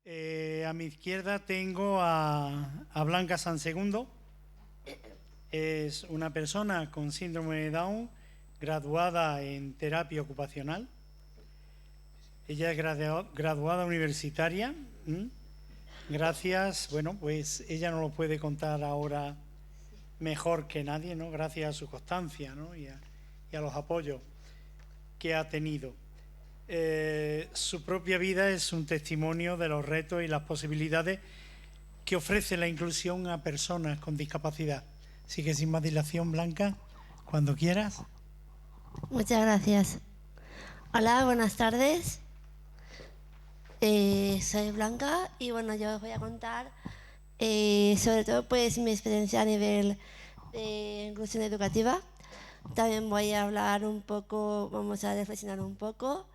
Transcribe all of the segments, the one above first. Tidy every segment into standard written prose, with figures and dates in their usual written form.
A mi izquierda tengo a Blanca Sansegundo. Es una persona con síndrome de Down, graduada en terapia ocupacional. Ella es graduada universitaria. Gracias, bueno, pues ella nos lo puede contar ahora mejor que nadie, ¿no? Gracias a su constancia, ¿no? y a los apoyos que ha tenido. Su propia vida es un testimonio de los retos y las posibilidades que ofrece la inclusión a personas con discapacidad. Así que sin más dilación, Blanca, cuando quieras. Muchas gracias. Hola, buenas tardes. Soy Blanca y bueno, yo os voy a contar sobre todo pues mi experiencia a nivel de inclusión educativa. También voy a hablar un poco, vamos a reflexionar un poco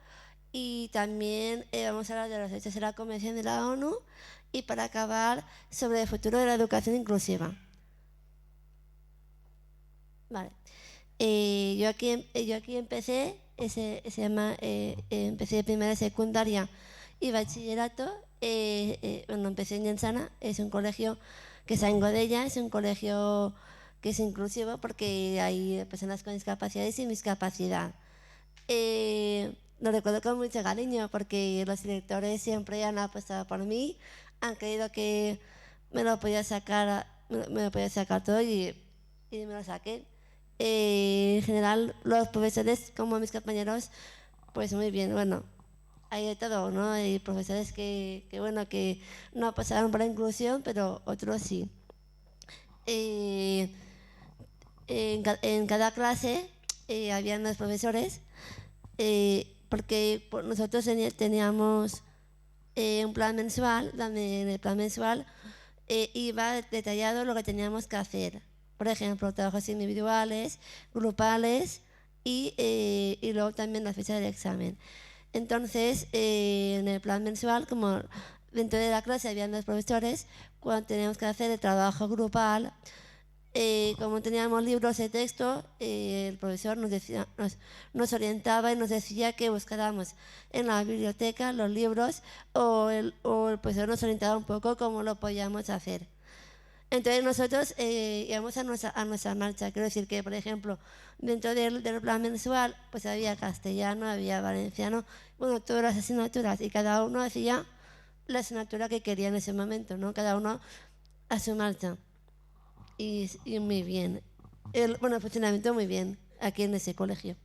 y también vamos a hablar de los derechos de la Convención de la ONU y para acabar sobre el futuro de la educación inclusiva. Vale. Yo aquí empecé, empecé primaria, secundaria y bachillerato. Bueno, empecé en Llansana, es un colegio que está en Godella, es un colegio que es inclusivo porque hay personas con discapacidad y sin discapacidad. Lo recuerdo con mucho cariño porque los directores siempre han apostado por mí, han creído que me lo podía sacar, me lo podía sacar todo y me lo saqué. En general, los profesores, como mis compañeros, pues muy bien, bueno, hay de todo, ¿no? Hay profesores bueno, que no pasaron por la inclusión, pero otros sí. En cada clase habían los profesores, porque nosotros teníamos un plan mensual, donde en el plan mensual iba detallado lo que teníamos que hacer. Por ejemplo, trabajos individuales, grupales y luego también la fecha del examen. Entonces, en el plan mensual, como dentro de la clase habían dos profesores, cuando teníamos que hacer el trabajo grupal, como teníamos libros de texto, el profesor nos orientaba y nos decía que buscáramos en la biblioteca los libros o el profesor nos orientaba un poco cómo lo podíamos hacer. Entonces nosotros íbamos a nuestra marcha. Quiero decir que, por ejemplo, dentro del plan mensual, pues había castellano, había valenciano, bueno, todas las asignaturas y cada uno hacía la asignatura que quería en ese momento, ¿no? Cada uno a su marcha. Y muy bien. El funcionamiento muy bien aquí en ese colegio.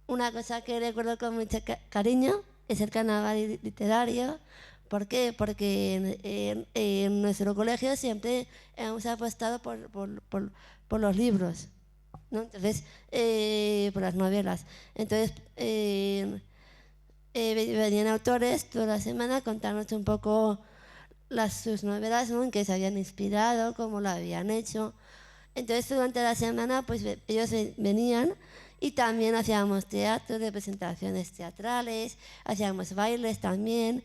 Una cosa que recuerdo con mucho cariño es el carnaval literario. ¿Por qué? Porque en nuestro colegio siempre hemos apostado por los libros, ¿no? Entonces, por las novelas. Entonces, venían autores toda la semana a contarnos un poco sus novelas, ¿no? En qué se habían inspirado, cómo lo habían hecho. Entonces durante la semana pues ellos venían y también hacíamos teatro, representaciones teatrales, hacíamos bailes también.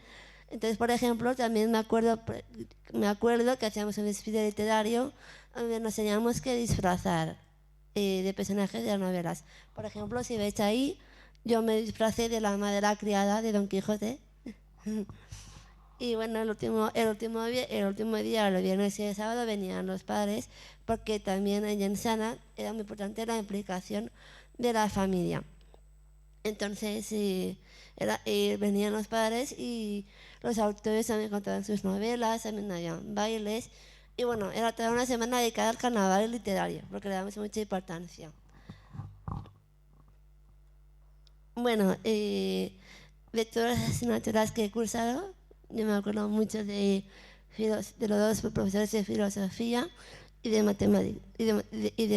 Entonces, por ejemplo, también me acuerdo que hacíamos un desfile literario donde nos teníamos que disfrazar de personajes de las novelas. Por ejemplo, si veis ahí, yo me disfracé de la madera criada de Don Quijote. Y bueno, el último día, los viernes y el sábado, venían los padres, porque también en Llansana era muy importante la implicación de la familia. Entonces, venían los padres y los autores también contaban sus novelas, también habían bailes. Y bueno, era toda una semana dedicada al carnaval literario, porque le damos mucha importancia. Bueno, de todas las asignaturas que he cursado, yo me acuerdo mucho de los dos profesores de filosofía y de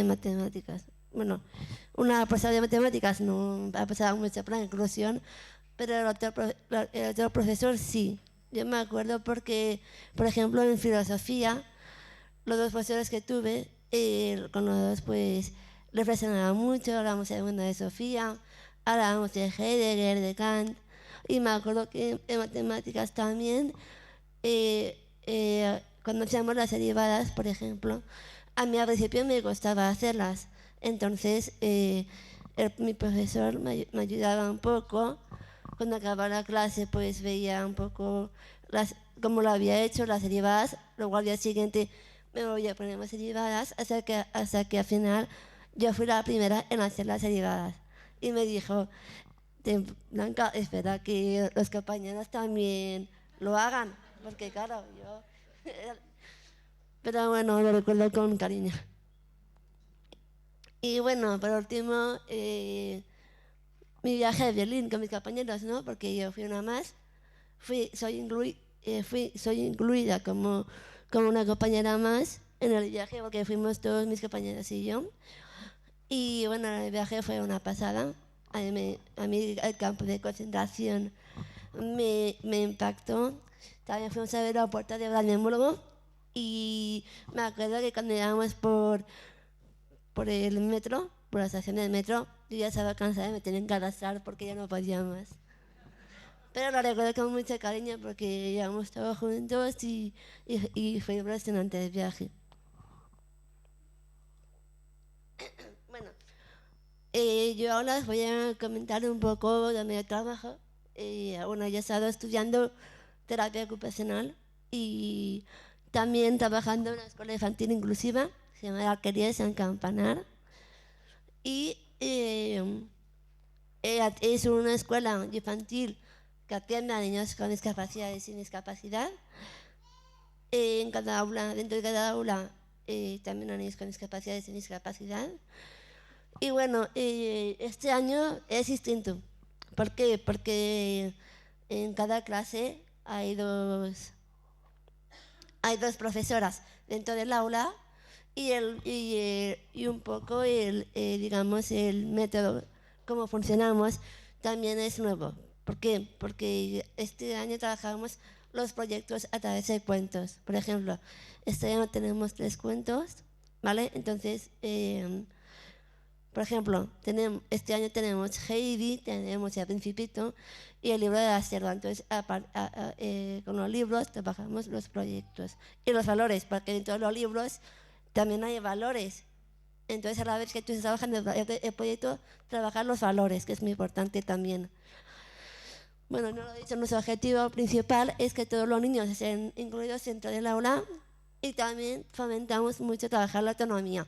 matemáticas. Bueno, una profesora de matemáticas no ha pasado mucho por la inclusión, pero el otro profesor sí. Yo me acuerdo porque, por ejemplo, en filosofía, los dos profesores que tuve, con los dos pues reflexionaba mucho, hablamos de Mundo de Sofía, hablábamos de Heidegger, de Kant, y me acuerdo que en matemáticas también, cuando hacíamos las derivadas, por ejemplo, a mí al principio me costaba hacerlas, entonces mi profesor me ayudaba un poco. Cuando acababa la clase pues veía un poco como lo había hecho, las derivadas, luego al día siguiente me voy a poner más derivadas hasta que al final yo fui la primera en hacer las derivadas. Y me dijo, Blanca, espera que los compañeros también lo hagan, porque claro, yo... Pero bueno, lo recuerdo con cariño. Y bueno, por último, mi viaje a Berlín con mis compañeros, ¿no? Porque yo fui una más. Soy incluida como una compañera más en el viaje, porque fuimos todos mis compañeros y yo. Y bueno, el viaje fue una pasada. A mí el campo de concentración me impactó. También fuimos a ver la puerta de Brandenburgo y me acuerdo que cuando íbamos por el metro, por la estación del metro, yo ya estaba cansada y me tenía que arrastrar porque ya no podía más. Pero lo recuerdo con mucho cariño porque íbamos todos juntos y fue impresionante el viaje. Bueno, yo ahora les voy a comentar un poco de mi trabajo. Bueno, yo he estado estudiando terapia ocupacional y también trabajando en una escuela infantil inclusiva, se llama La Alquería de San Campanar. Y es una escuela infantil que atiende a niños con discapacidad y sin discapacidad. En cada aula, dentro de cada aula, también a niños con discapacidad y sin discapacidad. Y bueno, este año es distinto. ¿Por qué? Porque en cada clase hay dos profesoras dentro del aula y un poco digamos, el método, cómo funcionamos, también es nuevo. ¿Por qué? Porque este año trabajamos los proyectos a través de cuentos. Por ejemplo, este año tenemos 3 cuentos, ¿vale? Entonces, por ejemplo, este año tenemos Heidi, tenemos El Principito y el libro de la selva. Entonces, con los libros trabajamos los proyectos y los valores, porque dentro de los libros también hay valores. Entonces, a la vez que tú estás trabajando el proyecto, trabajar los valores, que es muy importante también. Bueno, no lo he dicho, nuestro objetivo principal es que todos los niños estén incluidos dentro del aula y también fomentamos mucho trabajar la autonomía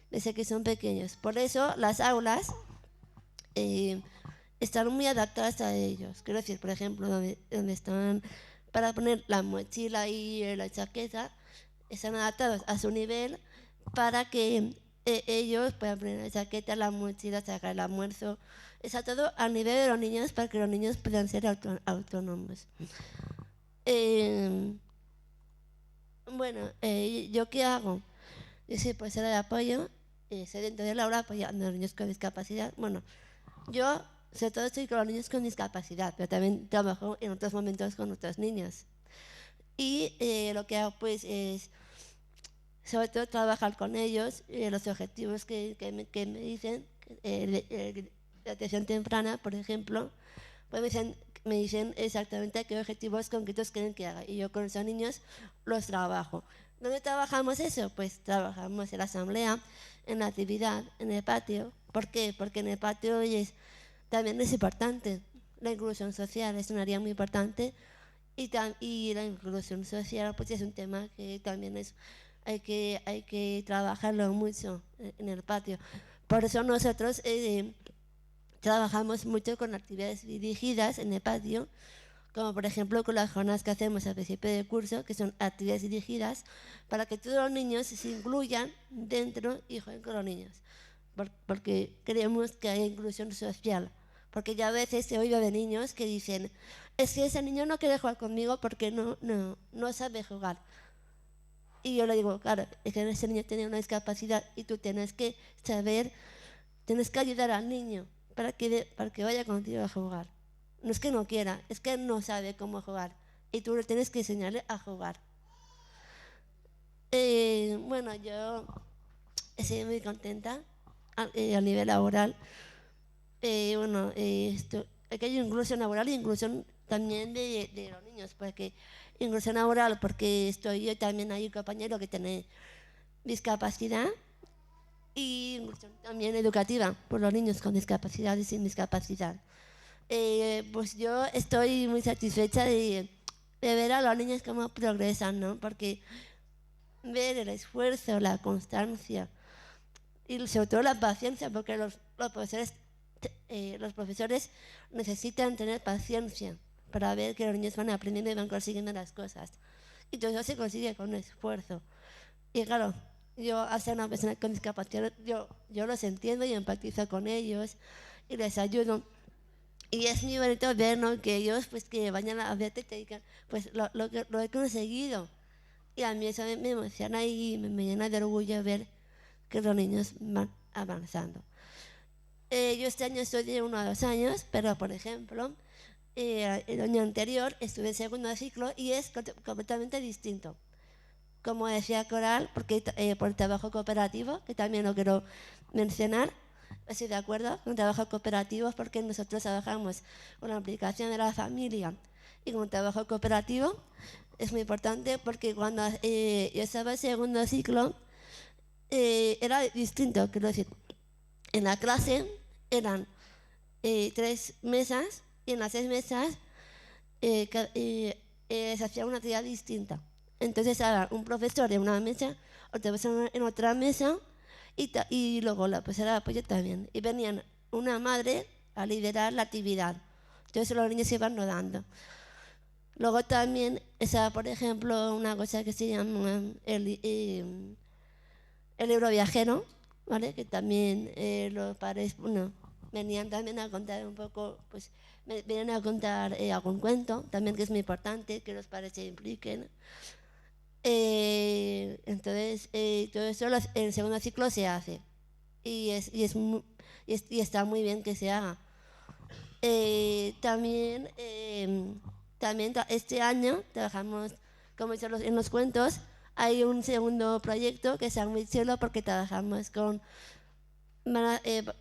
desde que son pequeños. Por eso las aulas están muy adaptadas a ellos. Quiero decir, por ejemplo, donde están para poner la mochila y la chaqueta, están adaptados a su nivel para que ellos puedan poner la chaqueta, la mochila, sacar el almuerzo. Está todo a nivel de los niños para que los niños puedan ser autónomos. Bueno, ¿yo qué hago? Yo soy profesora de apoyo, estoy dentro del aula apoyando a los niños con discapacidad. Bueno, yo sobre todo estoy con los niños con discapacidad, pero también trabajo en otros momentos con otros niños. Y lo que hago pues es sobre todo trabajar con ellos, los objetivos que me dicen, la atención temprana, por ejemplo, pues me dicen exactamente qué objetivos concretos quieren que haga y yo con esos niños los trabajo. ¿Dónde trabajamos eso? Pues trabajamos en la asamblea, en la actividad, en el patio. ¿Por qué? Porque en el patio también es importante. La inclusión social es un área muy importante y la inclusión social pues es un tema que también hay que trabajarlo mucho en el patio. Por eso nosotros trabajamos mucho con actividades dirigidas en el patio, como por ejemplo con las jornadas que hacemos al principio del curso, que son actividades dirigidas para que todos los niños se incluyan dentro y jueguen con los niños, porque creemos que hay inclusión social, porque ya a veces se oye de niños que dicen, es que ese niño no quiere jugar conmigo porque no sabe jugar. Y yo le digo, claro, es que ese niño tiene una discapacidad y tú tienes que saber, tienes que ayudar al niño para que vaya contigo a jugar. No es que no quiera, es que no sabe cómo jugar y tú le tienes que enseñarle a jugar. Bueno, yo estoy muy contenta a nivel laboral. Bueno, aquí hay inclusión laboral y inclusión también de los niños, porque inclusión laboral porque yo también hay un compañero que tiene discapacidad y inclusión también educativa por los niños con discapacidad y sin discapacidad. Pues yo estoy muy satisfecha de de ver a los niños cómo progresan, ¿no? Porque ver el esfuerzo, la constancia y sobre todo la paciencia, porque los profesores necesitan tener paciencia para ver que los niños van aprendiendo y van consiguiendo las cosas. Y todo eso se consigue con esfuerzo. Y claro, yo, al ser una persona con discapacidad, yo los entiendo y empatizo con ellos y les ayudo. Y es muy bonito ver, ¿no?, que ellos pues que vayan a verte y te digan, pues lo he conseguido. Y a mí eso me emociona y me llena de orgullo ver que los niños van avanzando. Yo este año estoy de 1 a 2 años, pero por ejemplo, el año anterior estuve en segundo ciclo y es completamente distinto. Como decía Coral, porque por el trabajo cooperativo, que también lo quiero mencionar, estoy de acuerdo con el trabajo cooperativo porque nosotros trabajamos con la implicación de la familia y con el trabajo cooperativo es muy importante porque cuando yo estaba en segundo ciclo era distinto, quiero decir, en la clase eran 3 mesas y en las 6 mesas se hacía una actividad distinta. Entonces estaba un profesor en una mesa, otro profesor en otra mesa y luego la profesora de apoyo también. Y venían una madre a liderar la actividad. Entonces los niños se iban rodando. Luego también estaba, por ejemplo, una cosa que se llama el libro viajero, ¿vale? Que también los padres, bueno, venían también a contar un poco, pues venían a contar algún cuento, también que es muy importante que los padres se impliquen. Entonces, todo eso en el segundo ciclo se hace y está muy bien que se haga. También este año trabajamos, como he dicho en los cuentos, hay un segundo proyecto que es muy chulo porque trabajamos con, el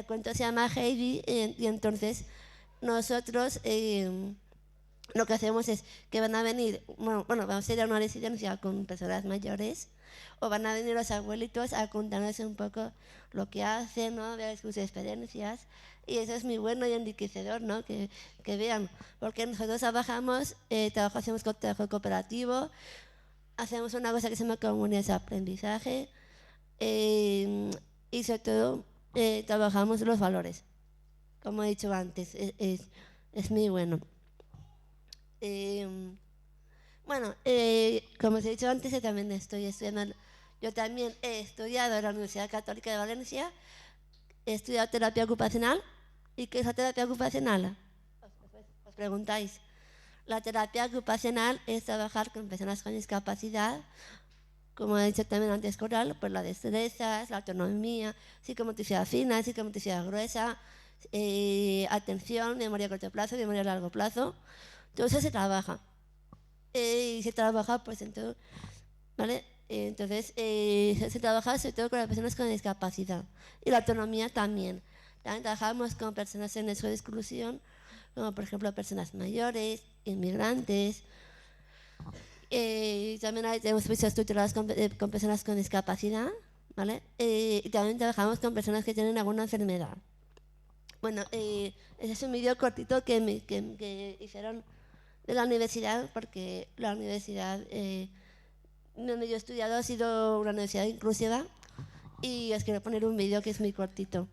cuento se llama Heidi y entonces nosotros lo que hacemos es que van a venir, bueno, vamos a ir a una residencia con personas mayores o van a venir los abuelitos a contarnos un poco lo que hacen, ¿no?, ver sus experiencias y eso es muy bueno y enriquecedor, ¿no?, que vean, porque nosotros hacemos trabajo cooperativo, hacemos una cosa que se llama comunidades de aprendizaje y sobre todo trabajamos los valores, como he dicho antes, es muy bueno. Bueno, como os he dicho antes, yo también estoy estudiando, yo también he estudiado en la Universidad Católica de Valencia, he estudiado terapia ocupacional. ¿Y qué es la terapia ocupacional? Os preguntáis. La terapia ocupacional es trabajar con personas con discapacidad, como he dicho también antes Coral, pues las destrezas, la autonomía, psicomotricidad fina, psicomotricidad gruesa, atención, memoria a corto plazo, memoria a largo plazo. Todo eso se trabaja. Y se trabaja pues en todo, ¿vale? Entonces se trabaja sobre todo con las personas con discapacidad. Y la autonomía también. También trabajamos con personas en riesgo de exclusión, como por ejemplo personas mayores, inmigrantes. También tenemos servicios estructurados con personas con discapacidad, ¿vale? Y también trabajamos con personas que tienen alguna enfermedad. Bueno, ese es un vídeo cortito que hicieron de la universidad, porque la universidad donde yo he estudiado ha sido una universidad inclusiva y os quiero poner un vídeo que es muy cortito.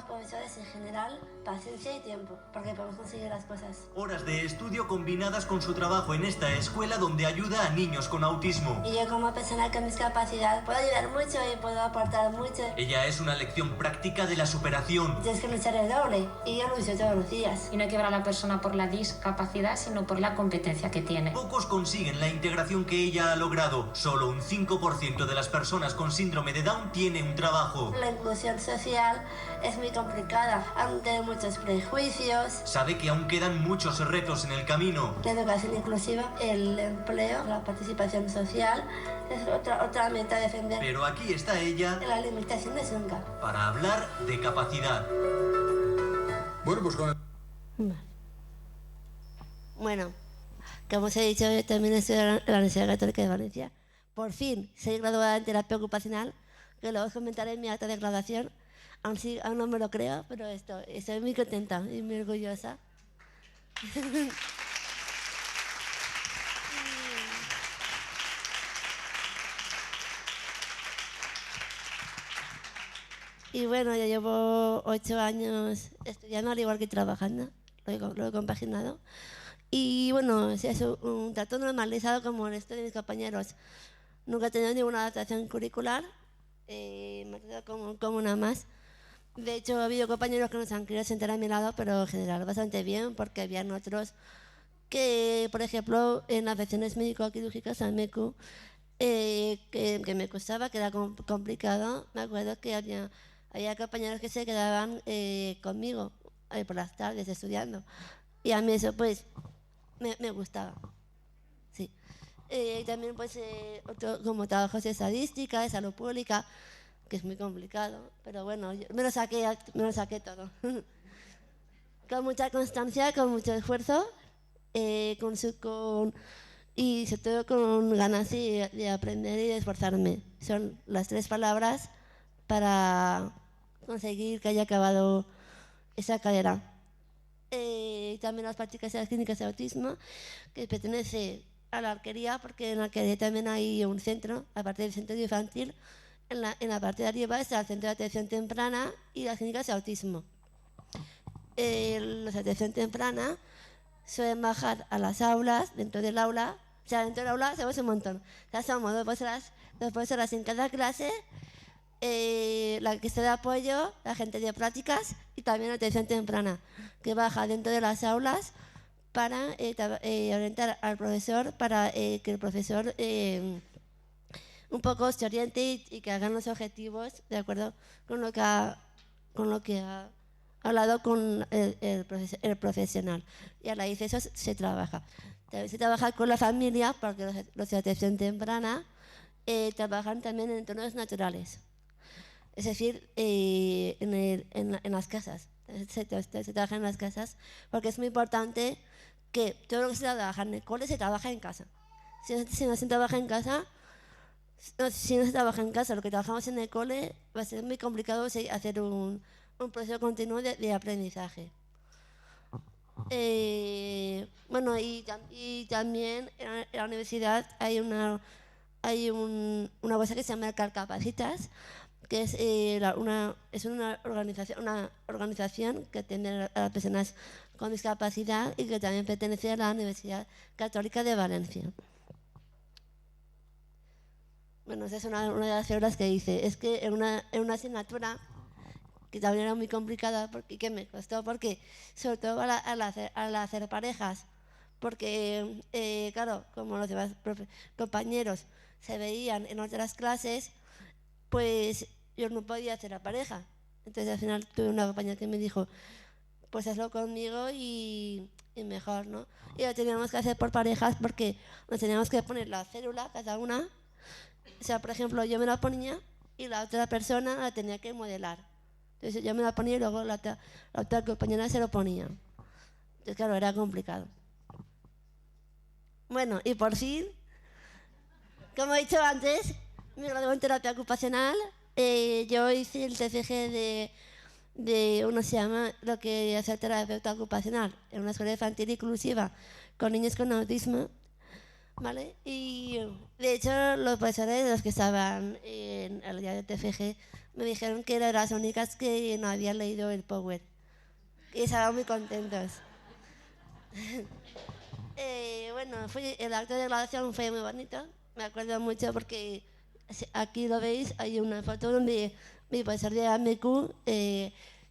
Profesores en general, paciencia y tiempo, porque podemos conseguir las cosas. Horas de estudio combinadas con su trabajo en esta escuela donde ayuda a niños con autismo. Y yo como persona con discapacidad puedo ayudar mucho y puedo aportar mucho. Ella es una lección práctica de la superación. Tienes que luchar el doble y yo lucho todos los días. Y no hay que ver a la persona por la discapacidad, sino por la competencia que tiene. Pocos consiguen la integración que ella ha logrado. Solo un 5% de las personas con síndrome de Down tiene un trabajo. La inclusión social es muy complicada, aún tiene muchos prejuicios. Sabe que aún quedan muchos retos en el camino. La educación inclusiva, el empleo, la participación social es otra meta a defender. Pero aquí está ella. La limitación es nunca. Para hablar de capacidad. Bueno, pues con Bueno, como os he dicho, yo también estudié en la Universidad Católica de Valencia. Por fin soy graduada en terapia ocupacional, que luego os comentaré en mi acta de graduación. Aún no me lo creo, pero estoy muy contenta y muy orgullosa. Y bueno, ya llevo 8 años estudiando, al igual que trabajando, lo he compaginado. Y bueno, es un trato normalizado como el resto de mis compañeros. Nunca he tenido ninguna adaptación curricular, me he tratado como una más. De hecho, ha habido compañeros que nos han querido sentar a mi lado, pero en general bastante bien, porque habían otros que, por ejemplo, en las afecciones médico-quirúrgicas, al MECU, que me costaba, que era complicado. Me acuerdo que había compañeros que se quedaban conmigo por las tardes estudiando. Y a mí eso, pues, me gustaba. Sí. Y también, pues, como trabajos de estadística, de salud pública, que es muy complicado, pero bueno, yo me lo saqué todo. Con mucha constancia, con mucho esfuerzo, y sobre todo con ganas de aprender y de esforzarme. Son las 3 palabras para conseguir que haya acabado esa carrera. También las prácticas de las clínicas de autismo, que pertenece a la arquería, porque en la arquería también hay un centro, aparte del centro infantil. En la parte de arriba está el centro de atención temprana y las clínicas de autismo. Los de atención temprana suelen bajar a las aulas, dentro del aula. O sea, dentro del aula hacemos un montón. Ya somos 2 profesoras en cada clase, la que está de apoyo, la gente de prácticas y también la atención temprana, que baja dentro de las aulas para orientar al profesor, para que el profesor un poco se oriente y que hagan los objetivos de acuerdo con lo que ha hablado con el profesional. Y a la vez de eso se trabaja. También se trabaja con la familia, porque los de atención temprana trabajan también en entornos naturales. Es decir, en las casas. Se trabaja en las casas, porque es muy importante que todo lo que se trabaja en el cole se trabaja en casa. Si no se trabaja en casa, lo que trabajamos en el cole, va a ser muy complicado hacer un proceso continuo de aprendizaje. Bueno, y también en la universidad hay una cosa que se llama Calcapacitas, que es una organización que tiene a las personas con discapacidad y que también pertenece a la Universidad Católica de Valencia. Bueno, esa es una de las figuras que hice. Es que en una asignatura que también era muy complicada y que me costó, porque sobre todo al hacer parejas, porque claro, como los demás compañeros se veían en otras clases, pues yo no podía hacer la pareja. Entonces al final tuve una compañera que me dijo, pues hazlo conmigo y mejor, ¿no? Y lo teníamos que hacer por parejas, porque nos teníamos que poner la célula cada una. O sea, por ejemplo, yo me la ponía y la otra persona la tenía que modelar. Entonces yo me la ponía y luego la otra compañera se lo ponía. Entonces, claro, era complicado. Bueno, y por fin, como he dicho antes, me gradué en terapia ocupacional. Yo hice el TFG de uno se llama lo que es ser terapeuta ocupacional en una escuela infantil inclusiva con niños con autismo. ¿Vale? Y de hecho los profesores, los que estaban en el día de TFG, me dijeron que eran las únicas que no habían leído el Power y estaban muy contentos. Bueno, el acto de graduación fue muy bonito, me acuerdo mucho porque aquí lo veis, hay una foto donde mi profesor de AMQ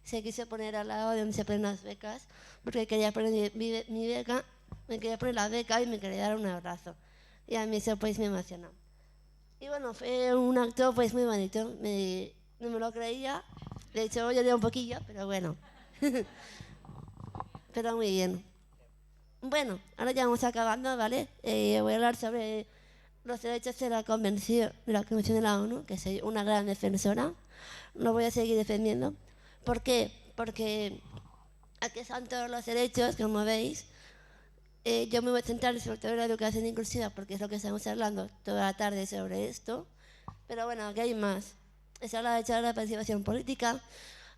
se quiso poner al lado de donde se ponen las becas, porque quería poner mi beca. Me quería poner la beca y me quería dar un abrazo. Y a mí eso pues me emocionó. Y bueno, fue un acto pues muy bonito. No me lo creía. De hecho lloré un poquillo, pero bueno. Pero muy bien. Bueno, ahora ya vamos acabando, ¿vale? Voy a hablar sobre los derechos de la Convención de la ONU, que soy una gran defensora. Lo voy a seguir defendiendo. ¿Por qué? Porque aquí están todos los derechos, como veis. Yo me voy a centrar sobre todo en la educación inclusiva, porque es lo que estamos hablando toda la tarde sobre esto. Pero bueno, aquí hay más. Se habla de la participación política,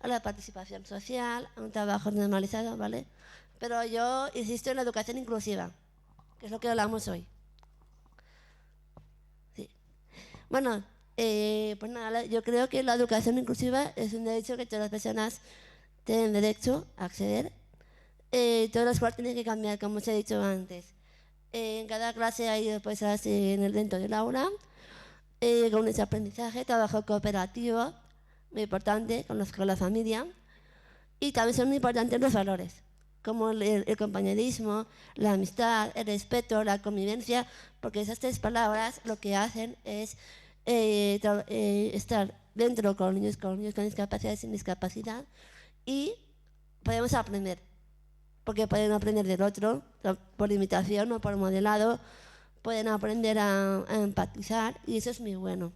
a la participación social, a un trabajo normalizado, ¿vale? Pero yo insisto en la educación inclusiva, que es lo que hablamos hoy. Sí. Bueno, Pues nada, yo creo que la educación inclusiva es un derecho que todas las personas tienen derecho a acceder. Todas las cosas tienen que cambiar, como os he dicho antes. En cada clase hay profesoras dentro del aula, con ese aprendizaje, trabajo cooperativo, muy importante, con la familia. Y también son muy importantes los valores, como el compañerismo, la amistad, el respeto, la convivencia, porque esas tres palabras lo que hacen es estar dentro con niños con discapacidad y sin discapacidad, y podemos aprender, porque pueden aprender del otro, por imitación o por modelado, pueden aprender a empatizar, y eso es muy bueno.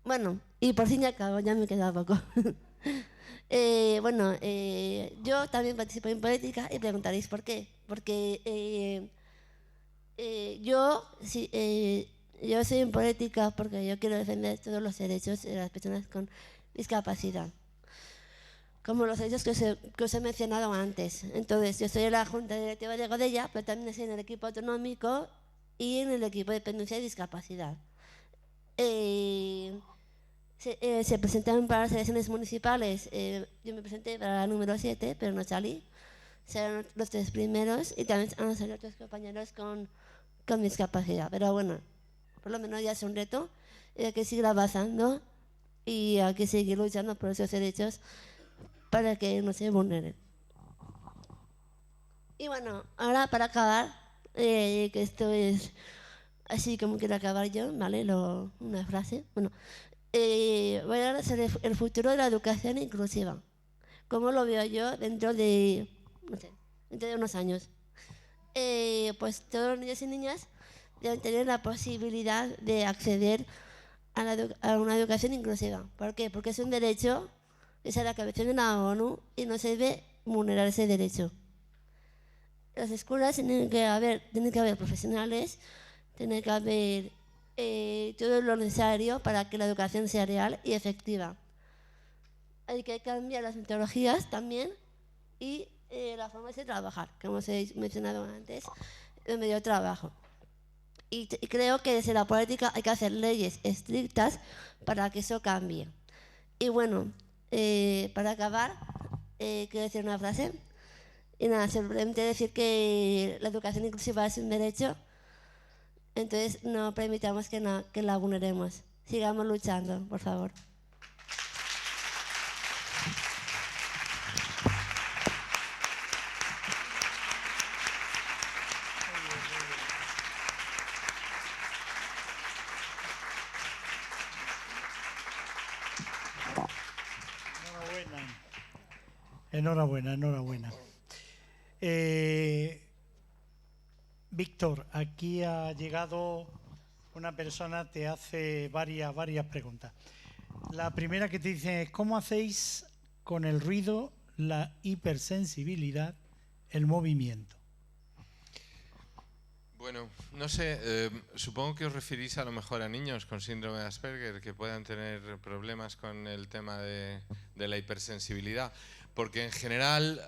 Bueno, y por fin ya acabo, ya me queda poco. Yo también participo en política y preguntaréis por qué. Porque yo soy en política porque yo quiero defender todos los derechos de las personas con discapacidad, como los derechos que os he mencionado antes. Entonces, yo estoy en la Junta Directiva de Godella, pero también estoy en el equipo autonómico y en el equipo de dependencia y discapacidad. Se presentaron para las elecciones municipales. Yo me presenté para la número 7, pero no salí. Serán los 3 primeros y también han salido otros compañeros con discapacidad. Pero bueno, por lo menos ya es un reto. Hay que seguir avanzando y hay que seguir luchando por esos derechos para que no se vulneren. Y bueno, ahora para acabar, que esto es así como quiero acabar yo, ¿vale? Una frase. Bueno, voy a hablar sobre el futuro de la educación inclusiva. ¿Cómo lo veo yo dentro de, no sé, dentro de unos años? Pues todos los niños y niñas deben tener la posibilidad de acceder a una educación inclusiva. ¿Por qué? Porque es un derecho, es a la cabeza de la ONU y no se debe vulnerar ese derecho. En las escuelas tienen que haber profesionales, tiene que haber todo lo necesario para que la educación sea real y efectiva. Hay que cambiar las metodologías también y la forma de trabajar, como os he mencionado antes, el medio de trabajo. Y creo que desde la política hay que hacer leyes estrictas para que eso cambie. Y bueno, para acabar, quiero decir una frase. Y nada, simplemente decir que la educación inclusiva es un derecho. Entonces no permitamos que la vulneremos. Sigamos luchando, por favor. Enhorabuena. Víctor, aquí ha llegado una persona, te hace varias preguntas. La primera que te dice es: ¿cómo hacéis con el ruido, la hipersensibilidad, el movimiento? Bueno, no sé, supongo que os referís a lo mejor a niños con síndrome de Asperger que puedan tener problemas con el tema de la hipersensibilidad. Porque en general,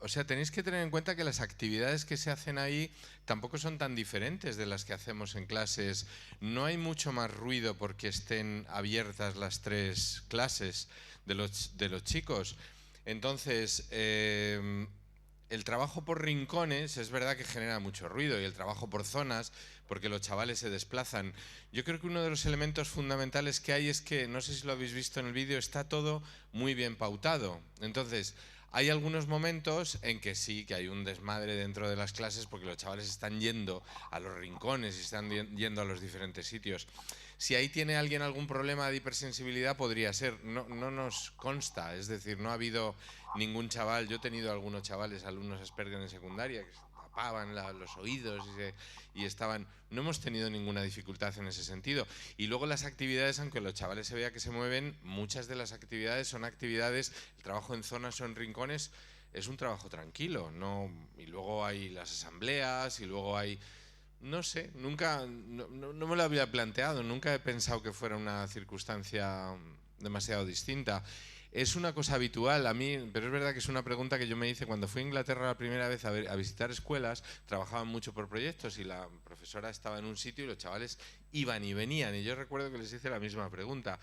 o sea, tenéis que tener en cuenta que las actividades que se hacen ahí tampoco son tan diferentes de las que hacemos en clases. No hay mucho más ruido porque estén abiertas las 3 clases de los chicos. Entonces, el trabajo por rincones es verdad que genera mucho ruido, y el trabajo por zonas, porque los chavales se desplazan. Yo creo que uno de los elementos fundamentales que hay es que, no sé si lo habéis visto en el vídeo, está todo muy bien pautado. Entonces, hay algunos momentos en que sí, que hay un desmadre dentro de las clases porque los chavales están yendo a los rincones y están yendo a los diferentes sitios. Si ahí tiene alguien algún problema de hipersensibilidad, podría ser. No nos consta, es decir, no ha habido ningún chaval. Yo he tenido algunos chavales, alumnos Asperger en secundaria, que se tapaban los oídos y estaban. No hemos tenido ninguna dificultad en ese sentido. Y luego las actividades, aunque los chavales se vea que se mueven, muchas de las actividades son actividades, el trabajo en zonas o en rincones es un trabajo tranquilo, ¿no? Y luego hay las asambleas y luego hay. No sé, nunca, no me lo había planteado, nunca he pensado que fuera una circunstancia demasiado distinta. Es una cosa habitual a mí, pero es verdad que es una pregunta que yo me hice cuando fui a Inglaterra la primera vez a visitar escuelas. Trabajaban mucho por proyectos y la profesora estaba en un sitio y los chavales iban y venían. Y yo recuerdo que les hice la misma pregunta.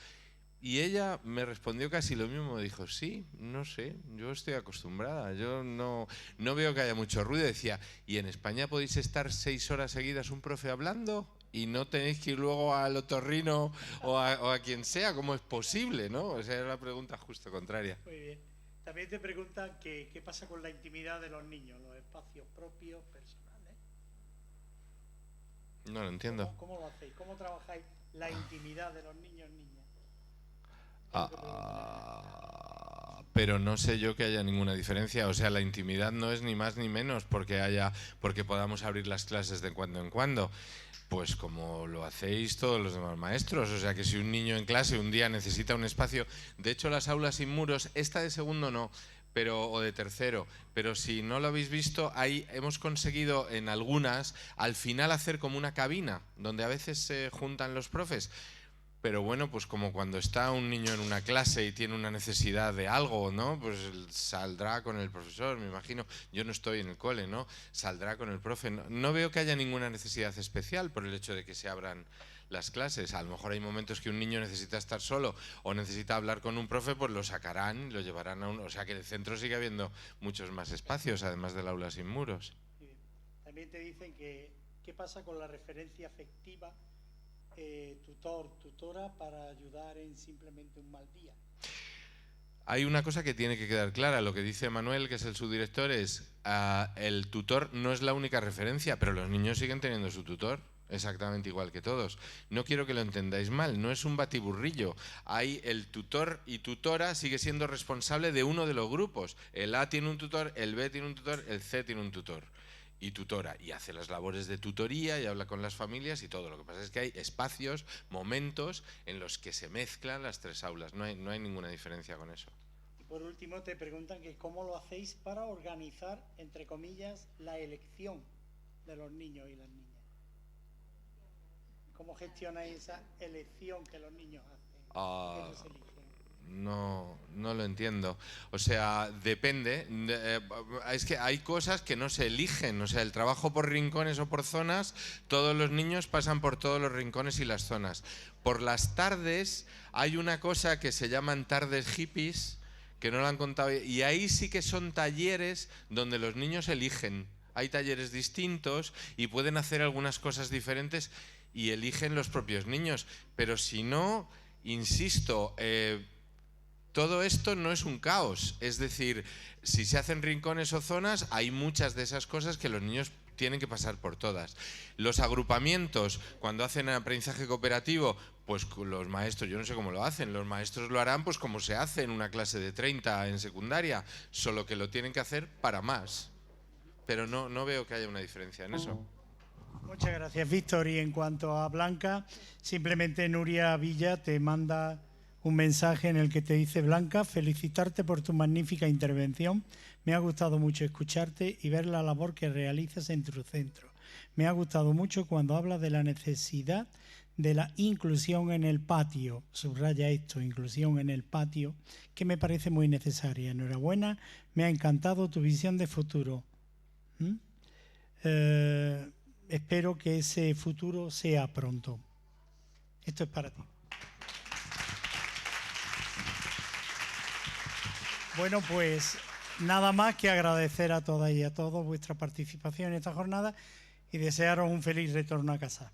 Y ella me respondió casi lo mismo, me dijo, sí, no sé, yo estoy acostumbrada, yo no veo que haya mucho ruido. Decía, ¿y en España podéis estar 6 horas seguidas un profe hablando y no tenéis que ir luego al otorrino o a quien sea? ¿Cómo es posible, no? O sea, era la pregunta justo contraria. Muy bien. También te preguntan qué pasa con la intimidad de los niños, los espacios propios, personales. No lo entiendo. ¿Cómo lo hacéis? ¿Cómo trabajáis la intimidad de los niños, niñas? Pero no sé yo que haya ninguna diferencia. O sea, la intimidad no es ni más ni menos porque podamos abrir las clases de cuando en cuando. Pues como lo hacéis todos los demás maestros. O sea, que si un niño en clase un día necesita un espacio... De hecho, las aulas sin muros, esta de segundo no, o de tercero, pero si no lo habéis visto, ahí hemos conseguido en algunas al final hacer como una cabina donde a veces se juntan los profes. Pero bueno, pues como cuando está un niño en una clase y tiene una necesidad de algo, ¿no? Pues saldrá con el profesor, me imagino. Yo no estoy en el cole, ¿no? Saldrá con el profe. No veo que haya ninguna necesidad especial por el hecho de que se abran las clases. A lo mejor hay momentos que un niño necesita estar solo o necesita hablar con un profe, pues lo sacarán, lo llevarán a o sea que en el centro sigue habiendo muchos más espacios, además del aula sin muros. También te dicen que qué pasa con la referencia afectiva, tutor, tutora, para ayudar en simplemente un mal día. Hay una cosa que tiene que quedar clara. Lo que dice Manuel, que es el subdirector, es el tutor no es la única referencia, pero los niños siguen teniendo su tutor. Exactamente igual que todos. No quiero que lo entendáis mal, no es un batiburrillo. Hay el tutor y tutora sigue siendo responsable de uno de los grupos. El A tiene un tutor, el B tiene un tutor, el C tiene un tutor y tutora. Y hace las labores de tutoría y habla con las familias y todo. Lo que pasa es que hay espacios, momentos en los que se mezclan las tres aulas. No hay ninguna diferencia con eso. Y por último te preguntan que cómo lo hacéis para organizar, entre comillas, la elección de los niños y las niñas. ¿Cómo gestionáis esa elección que los niños hacen? No lo entiendo. O sea, depende. Es que hay cosas que no se eligen. O sea, el trabajo por rincones o por zonas, todos los niños pasan por todos los rincones y las zonas. Por las tardes hay una cosa que se llaman tardes hippies, que no lo han contado, y ahí sí que son talleres donde los niños eligen. Hay talleres distintos y pueden hacer algunas cosas diferentes y eligen los propios niños. Pero si no, insisto, todo esto no es un caos. Es decir, si se hacen rincones o zonas, hay muchas de esas cosas que los niños tienen que pasar por todas. Los agrupamientos, cuando hacen aprendizaje cooperativo, pues los maestros, yo no sé cómo lo hacen, los maestros lo harán pues como se hace en una clase de 30 en secundaria, solo que lo tienen que hacer para más. Pero no veo que haya una diferencia en eso. Muchas gracias, Víctor. Y en cuanto a Blanca, simplemente Nuria Villa te manda un mensaje en el que te dice: Blanca, felicitarte por tu magnífica intervención. Me ha gustado mucho escucharte y ver la labor que realizas en tu centro. Me ha gustado mucho cuando hablas de la necesidad de la inclusión en el patio. Subraya esto, inclusión en el patio, que me parece muy necesaria. Enhorabuena, me ha encantado tu visión de futuro. Espero que ese futuro sea pronto. Esto es para ti. Bueno, pues nada más que agradecer a todas y a todos vuestra participación en esta jornada y desearos un feliz retorno a casa.